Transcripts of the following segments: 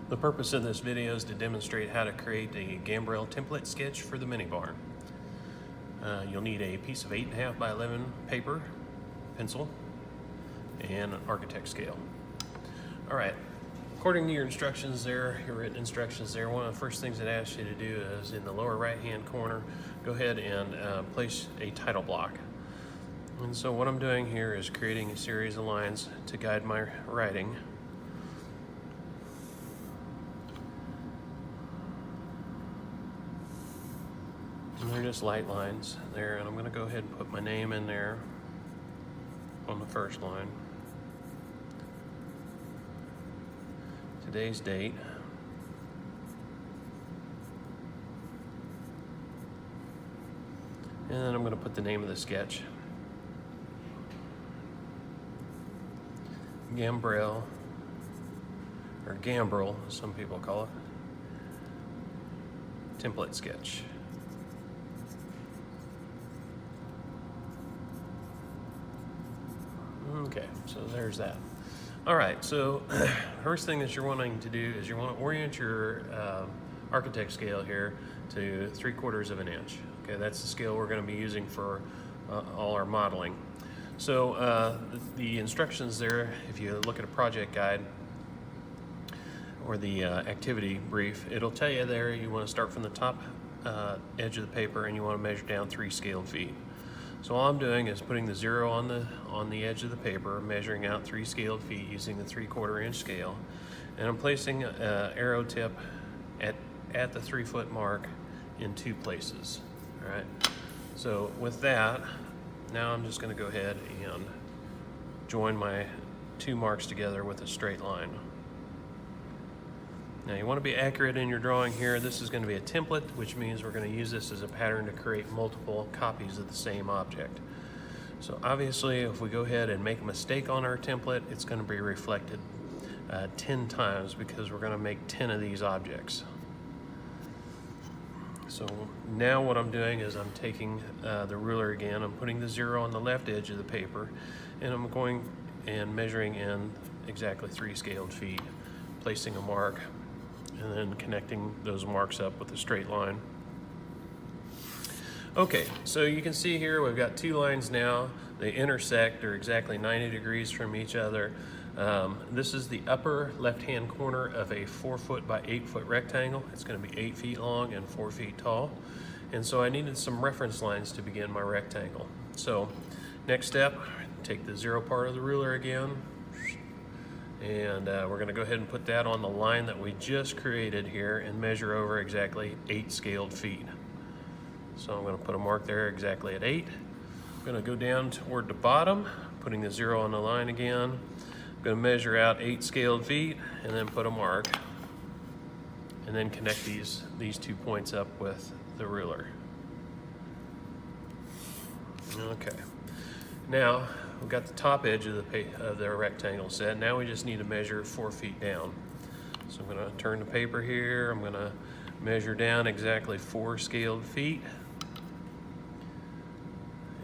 The purpose of this video is to demonstrate how to create a Gambrel template sketch for the mini barn. You'll need a piece of 8.5 by 11 paper, pencil, and an architect scale. All right, according to your instructions there, your written instructions there, one of the first things it asks you to do is in the lower right-hand corner, go ahead and place a title block. And so what I'm doing here is creating a series of lines to guide my writing. And they're just light lines there, and I'm going to go ahead and put my name in there on the first line. Today's date. And then I'm going to put the name of the sketch. Gambrel, or Gambrel, as some people call it, template sketch. Okay, so there's that. All right, so first thing that you're wanting to do is you want to orient your architect scale here to 3/4 of an inch. Okay, that's the scale we're going to be using for all our modeling. So the instructions there, if you look at a project guide or the activity brief, it'll tell you there you want to start from the top edge of the paper and you want to measure down 3 scaled feet. So all I'm doing is putting the 0 on the edge of the paper, measuring out 3 scaled feet using the 3/4 inch scale, and I'm placing an arrow tip at the 3-foot mark in 2 places. All right. So with that, now I'm just going to go ahead and join my 2 marks together with a straight line. Now you want to be accurate in your drawing here. This is going to be a template, which means we're going to use this as a pattern to create multiple copies of the same object. So obviously if we go ahead and make a mistake on our template, it's going to be reflected 10 times because we're going to make 10 of these objects. So now what I'm doing is I'm taking the ruler again, I'm putting the 0 on the left edge of the paper, and I'm going and measuring in exactly 3 scaled feet, placing a mark, and then connecting those marks up with a straight line. Okay, so you can see here we've got 2 lines now. They intersect, they're exactly 90 degrees from each other. This is the upper left-hand corner of a 4-foot by 8-foot rectangle. It's going to be 8 feet long and 4 feet tall. And so I needed some reference lines to begin my rectangle. So next step, take the 0 part of the ruler again, and we're going to go ahead and put that on the line that we just created here and measure over exactly 8 scaled feet. So I'm going to put a mark there exactly at 8. I'm going to go down toward the bottom, putting the 0 on the line again. I'm going to measure out 8 scaled feet and then put a mark, and then connect these 2 points up with the ruler. Okay. Now we've got the top edge of the rectangle set. Now we just need to measure 4 feet down. So I'm going to turn the paper here. I'm going to measure down exactly 4 scaled feet.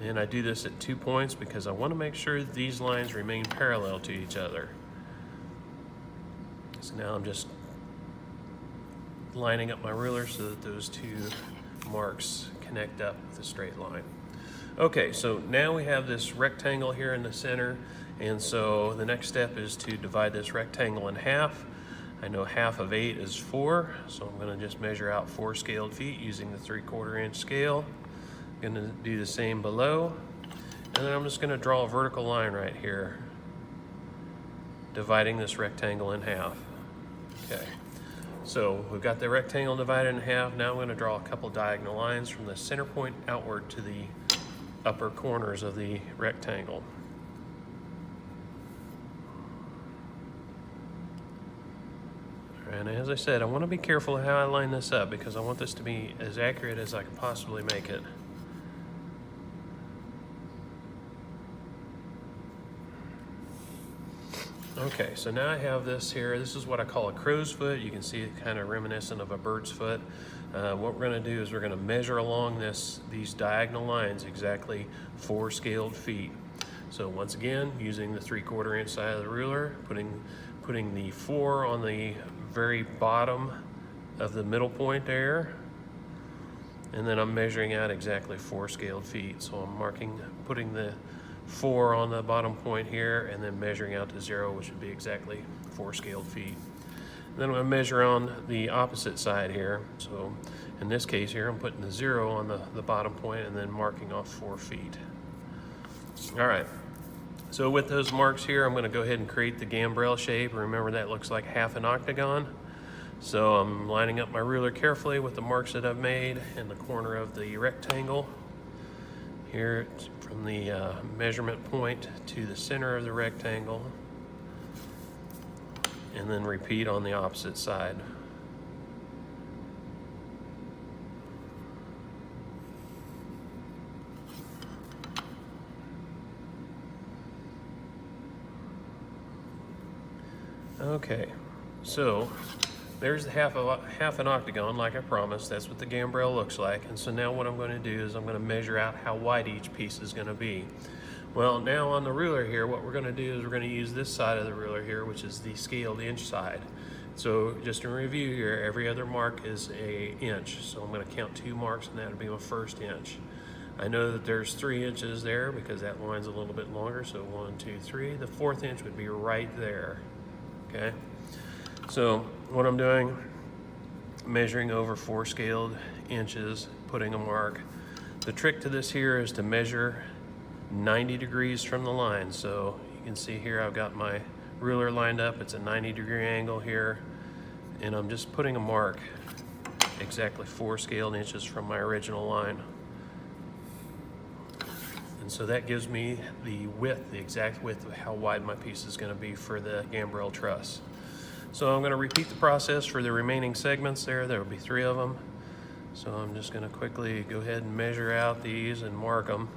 And I do this at 2 points because I want to make sure that these lines remain parallel to each other. So now I'm just lining up my ruler so that those 2 marks connect up with a straight line. Okay, so now we have this rectangle here in the center, and so the next step is to divide this rectangle in half. I know half of 8 is 4, so I'm going to just measure out 4 scaled feet using the 3/4 inch scale. I'm going to do the same below, and then I'm just going to draw a vertical line right here, dividing this rectangle in half. Okay, so we've got the rectangle divided in half. Now I'm going to draw a couple diagonal lines from the center point outward to the upper corners of the rectangle. And as I said, I want to be careful how I line this up because I want this to be as accurate as I can possibly make it. Okay, so now I have this here. This is what I call a crow's foot. You can see it kind of reminiscent of a bird's foot. What we're going to do is we're going to measure along these diagonal lines exactly 4 scaled feet. So once again, using the 3/4 inch side of the ruler, putting the 4 on the very bottom of the middle point there. And then I'm measuring out exactly 4 scaled feet. So I'm putting the 4 on the bottom point here, and then measuring out to 0, which would be exactly 4 scaled feet. Then I'm going to measure on the opposite side here. So in this case here, I'm putting the 0 on the bottom point and then marking off 4 feet. All right. So with those marks here, I'm going to go ahead and create the gambrel shape. Remember, that looks like half an octagon. So I'm lining up my ruler carefully with the marks that I've made in the corner of the rectangle. Here from the measurement point to the center of the rectangle. And then repeat on the opposite side. Okay, so there's half an octagon, like I promised. That's what the gambrel looks like. And so now what I'm going to do is I'm going to measure out how wide each piece is going to be. Well, now on the ruler here, what we're going to do is we're going to use this side of the ruler here, which is the scaled inch side. So just in review here, every other mark is an inch. So I'm going to count 2 marks, and that would be my first inch. I know that there's 3 inches there because that line's a little bit longer. So 1, 2, 3. The 4th inch would be right there. Okay. So what I'm doing, measuring over 4 scaled inches, putting a mark. The trick to this here is to measure 90 degrees from the line. So you can see here I've got my ruler lined up. It's a 90-degree angle here, and I'm just putting a mark exactly 4 scaled inches from my original line. And so that gives me the width, the exact width of how wide my piece is going to be for the gambrel truss. So I'm going to repeat the process for the remaining segments there. There will be 3 of them. So I'm just going to quickly go ahead and measure out these and mark them.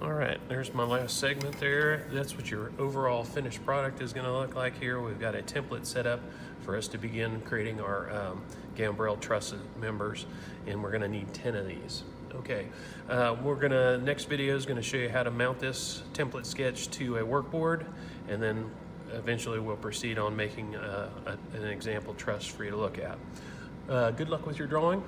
All right, there's my last segment there. That's what your overall finished product is going to look like here. We've got a template set up for us to begin creating our gambrel truss members, and we're going to need 10 of these. Okay, next video is going to show you how to mount this template sketch to a workboard, and then eventually we'll proceed on making an example truss for you to look at. Good luck with your drawing.